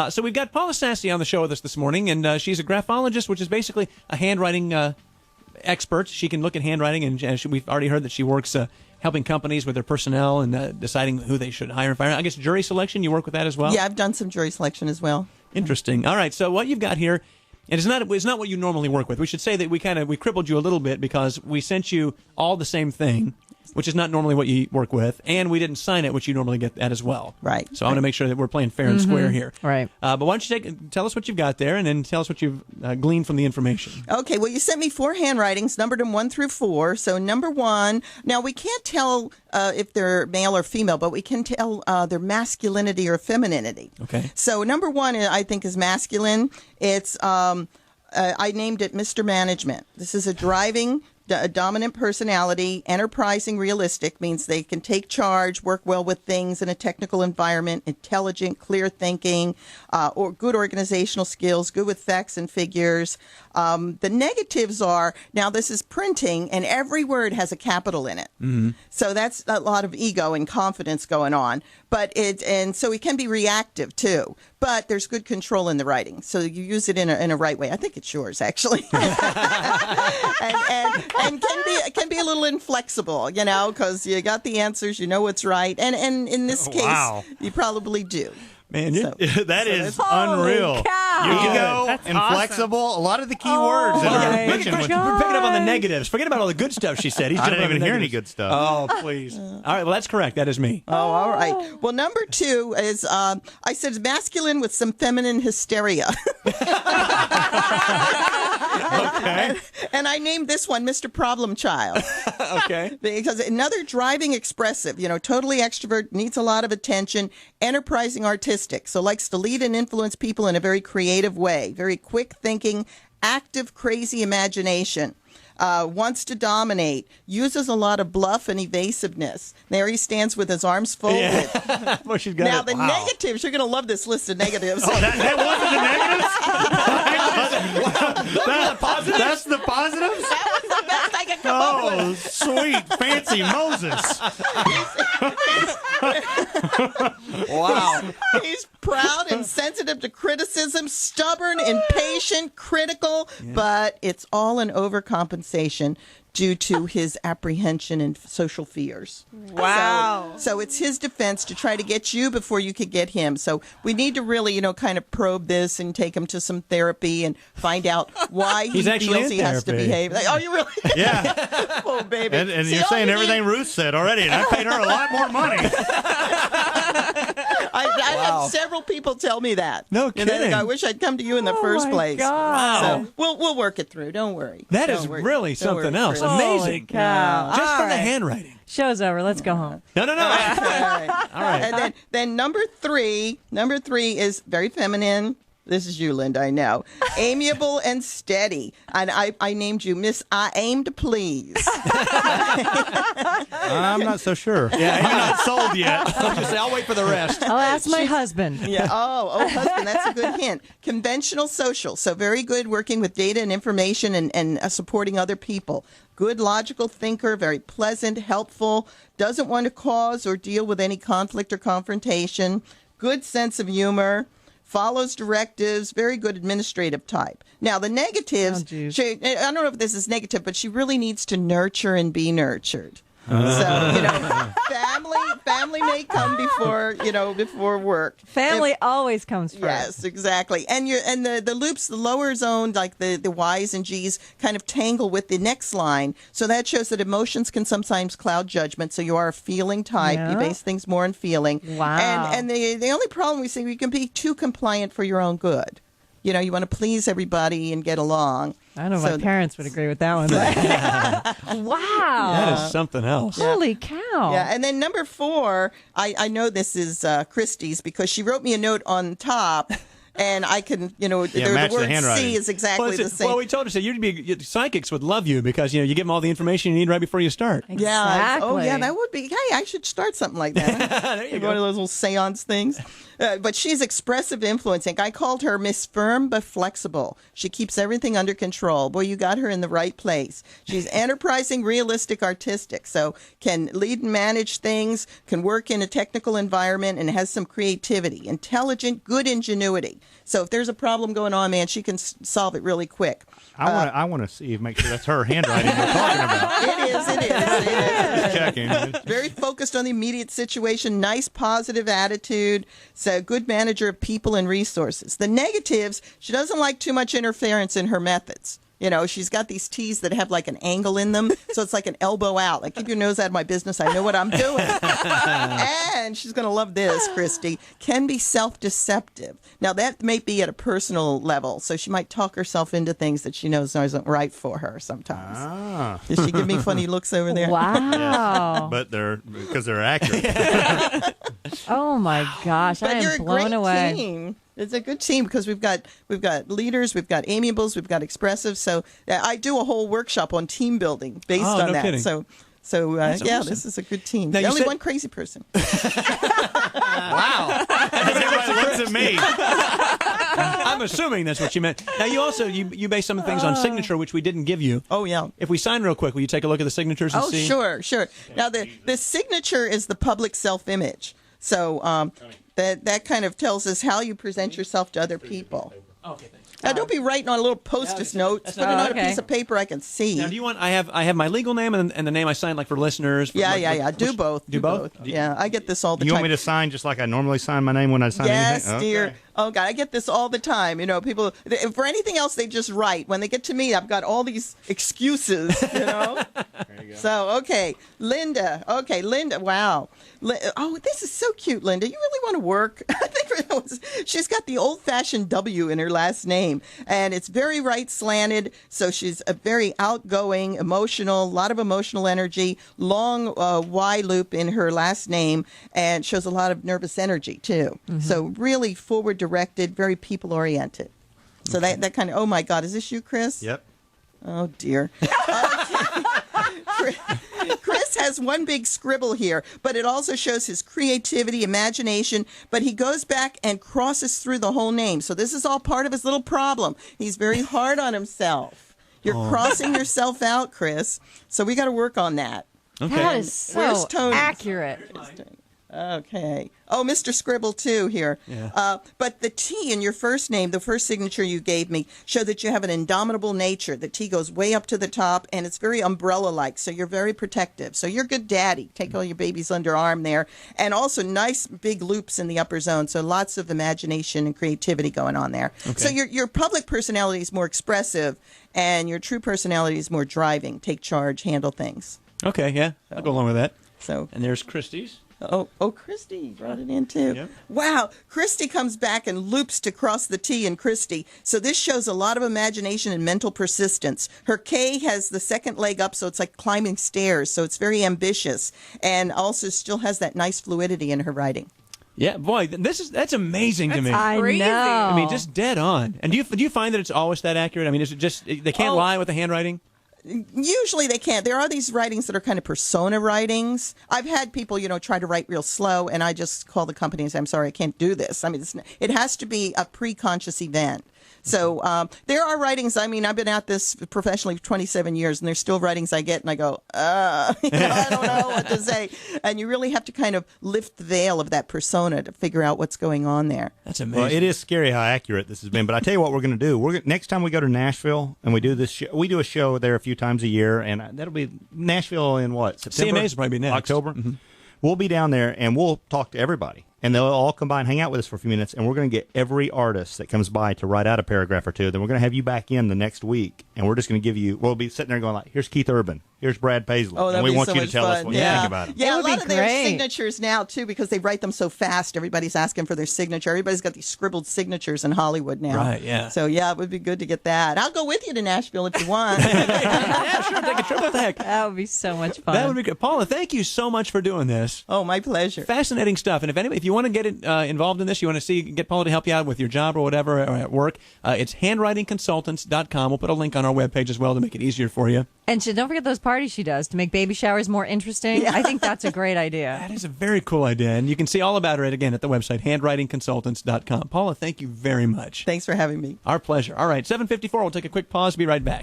So we've got Paula Sassi on the show with us this morning, and she's a graphologist, which is basically a handwriting expert. She can look at handwriting, and we've already heard that she works helping companies with their personnel and deciding who they should hire and fire. I guess jury selection, you work with that as well? Yeah, I've done some jury selection as well. Interesting. All right, so what you've got here, and it's not what you normally work with. We should say that we crippled you a little bit because we sent you all the same thing, which is not normally what you work with, and we didn't sign it, which you normally get at as well. Right. So I want to make sure that we're playing fair and square here. Right. But why don't you tell us what you've got there, and then tell us what you've gleaned from the information. Okay, well, you sent me 4 handwritings, numbered them 1 through 4. So number 1, now we can't tell if they're male or female, but we can tell their masculinity or femininity. Okay. So number 1, I think, is masculine. It's I named it Mr. Management. This is a dominant personality. Enterprising, realistic means they can take charge, work well with things in a technical environment, intelligent, clear thinking, or good organizational skills, good with facts and figures. The negatives are, now this is printing, and every word has a capital in it. Mm-hmm. So that's a lot of ego and confidence going on. And so it can be reactive too. But there's good control in the writing, so you use it in a right way. I think it's yours, actually, and can be a little inflexible, because you got the answers, you know what's right, and in this case, you probably do. Man, that is unreal. Cow. Ego, inflexible, a lot of the key words that are mentioned. We're picking up on the negatives. Forget about all the good stuff she said. I didn't even hear any good stuff. Oh, please. All right, well, that's correct. That is me. Oh, all right. Well, number 2 is, I said masculine with some feminine hysteria. Okay. And I named this one Mr. Problem Child. Okay. Because another driving expressive, totally extrovert, needs a lot of attention, enterprising artistic, so likes to lead and influence people in a very creative way, very quick thinking, active, crazy imagination. Wants to dominate, uses a lot of bluff and evasiveness. There he stands with his arms folded. Yeah. Well, she's got now, it. the negatives, you're going to love this list of negatives. Oh, that wasn't the negatives? That's the positives? That was the best I could come up with. Oh, sweet, fancy Moses. Wow. He's proud and sensitive to criticism, stubborn, impatient, critical, but it's all an overcompensation due to his apprehension and social fears. Wow. So it's his defense to try to get you before you could get him. So we need to really, kind of probe this and take him to some therapy and find out why he feels he has to behave. Like, oh, you really? Yeah. Oh, baby. And you're saying everything Ruth said already, and I paid her a lot more money. I had several people tell me that. No kidding. I wish I'd come to you in the first place. God. So we'll work it through. Don't worry. That is really something else. Chris. Amazing. Cow. Just All from the right. handwriting. Show's over. Let's go home. No. All right. All right. And then number three is very feminine. This is you, Linda, I know. Amiable and steady. And I named you Miss I Aim to Please. I'm not so sure. Yeah, I'm not sold yet. I'll wait for the rest. I'll ask my husband. Yeah. Oh, husband, that's a good hint. Conventional social. So very good working with data and information and supporting other people. Good logical thinker, very pleasant, helpful, doesn't want to cause or deal with any conflict or confrontation. Good sense of humor. Follows directives, very good administrative type. Now, the negatives, I don't know if this is negative, but she really needs to nurture and be nurtured. So, family may come before work. Family always comes first. Yes, exactly. And the loops, the lower zone, like the Y's and G's, kind of tangle with the next line. So that shows that emotions can sometimes cloud judgment. So you are a feeling type. Yeah. You base things more on feeling. Wow. And the only problem we see, you can be too compliant for your own good. You want to please everybody and get along. I know my parents would agree with that one. Wow. That is something else. Holy cow. Yeah, and then number 4, I know this is Christie's because she wrote me a note on top, and I can, the match the word handwriting. C is exactly the same. Well, we told her, psychics would love you because, you give them all the information you need right before you start. Exactly. Yeah. Oh, yeah, that would be, hey, I should start something like that. There you One go. of those little seance things. But she's expressive influencing. I called her Miss Firm but Flexible. She keeps everything under control. Boy, you got her in the right place. She's enterprising, realistic, artistic. So can lead and manage things, can work in a technical environment, and has some creativity. Intelligent, good ingenuity. So if there's a problem going on, man, she can solve it really quick. I want to see, make sure that's her handwriting we're talking about. It is. Just checking. Very focused on the immediate situation, nice positive attitude, so good manager of people and resources. The negatives, she doesn't like too much interference in her methods. You know, she's got these T's that have like an angle in them, so it's like an elbow out. Like, keep your nose out of my business. I know what I'm doing. And she's going to love this, Christy. Can be self-deceptive. Now, that may be at a personal level, so she might talk herself into things that she knows isn't right for her sometimes. Does she give me funny looks over there? Wow. But because they're accurate. Oh my gosh, But I you're am a blown great away. team. It's a good team because we've got leaders, we've got amiables, we've got expressive. So I do a whole workshop on team building based on no that. kidding. So awesome. this is a good team. Now, The you only said- one crazy person. Wow. Everybody looks at me. I'm assuming that's what you meant. Now, you also you base some things on signature, which we didn't give you. Oh yeah. If we sign real quick, will you take a look at the signatures and Oh see? sure. Now the signature is the public self-image. So that kind of tells us how you present yourself to other people. Okay, thanks. Now don't be writing on a little post-it note. Put it on a piece of paper I can see. Now, do you want? I have my legal name and the name I signed, like for listeners. Yeah. Do both. Do both? Yeah, I get this all the You time. want me to sign just like I normally sign my name when I sign Yes, anything? dear. Okay. Oh, God, I get this all the time. You know, people, for anything else, they just write. When they get to me, I've got all these excuses, you know? There you go. So, okay, Linda. Okay, Linda, wow. Oh, this is so cute, Linda. You really want to work? I think she's got the old-fashioned W in her last name, and it's very right slanted, so she's a very outgoing, emotional, a lot of emotional energy, long Y loop in her last name, and shows a lot of nervous energy, too. Mm-hmm. So really forward-directed, very people-oriented. So that kind of, oh, my God, is this you, Chris? Yep. Oh, dear. Chris has one big scribble here, but it also shows his creativity, imagination, but he goes back and crosses through the whole name. So this is all part of his little problem. He's very hard on himself. You're crossing yourself out, Chris. So we got to work on that. Okay. That is Where's so Tony? accurate. Okay. Oh, Mr. Scribble, too, here. Yeah. But the T in your first name, the first signature you gave me, showed that you have an indomitable nature. The T goes way up to the top, and it's very umbrella-like, so you're very protective. So you're a good daddy. Take all your baby's underarm there. And also nice big loops in the upper zone, so lots of imagination and creativity going on there. Okay. So your public personality is more expressive, and your true personality is more driving, take charge, handle things. Okay, yeah, I'll go along with that. So. And there's Christie's. Oh, Christy brought it in too. Yep. Wow, Christy comes back and loops to cross the T in Christy. So this shows a lot of imagination and mental persistence. Her K has the second leg up, so it's like climbing stairs. So it's very ambitious, and also still has that nice fluidity in her writing. Yeah, boy, that's amazing to me. I Crazy. know. I mean, just dead on. And do you find that it's always that accurate? I mean, is it just they can't lie with the handwriting? Usually they can't. There are these writings that are kind of persona writings. I've had people, try to write real slow, and I just call the company and say, I'm sorry, I can't do this. I mean, it has to be a pre-conscious event. So there are writings. I mean, I've been at this professionally for 27 years, and there's still writings I get, and I go, I don't know what to say. And you really have to kind of lift the veil of that persona to figure out what's going on there. That's amazing. Well, it is scary how accurate this has been. But I tell you what we're going to do. Next time we go to Nashville and we do this show, we do a show there a few times a year, and that'll be Nashville in what, September? CMA's probably next. October? Mm-hmm. We'll be down there, and we'll talk to everybody. And they'll all come by and hang out with us for a few minutes, and we're going to get every artist that comes by to write out a paragraph or two. Then we're going to have you back in the next week, and we're just going to give you, we'll be sitting there going like, here's Keith Urban, here's Brad Paisley. Oh, and that'd we be want so you to much tell us fun. what you think about them. Yeah, It a would lot be of their great. signatures now, too, because they write them so fast. Everybody's asking for their signature. Everybody's got these scribbled signatures in Hollywood now. Right, yeah. So, yeah, it would be good to get that. I'll go with you to Nashville if you want. Yeah, sure, take a trip. What the heck? That would be so much fun. That would be good. Paula, thank you so much for doing this. Oh, my pleasure. Fascinating stuff. And if you want to get involved in this, you want to get Paula to help you out with your job or whatever or at work, it's handwritingconsultants.com. We'll put a link on our webpage as well to make it easier for you. And don't forget those parties she does to make baby showers more interesting. I think that's a great idea. That is a very cool idea. And you can see all about it again at the website, handwritingconsultants.com. Paula, thank you very much. Thanks for having me. Our pleasure. All right, 7:54. We'll take a quick pause. Be right back.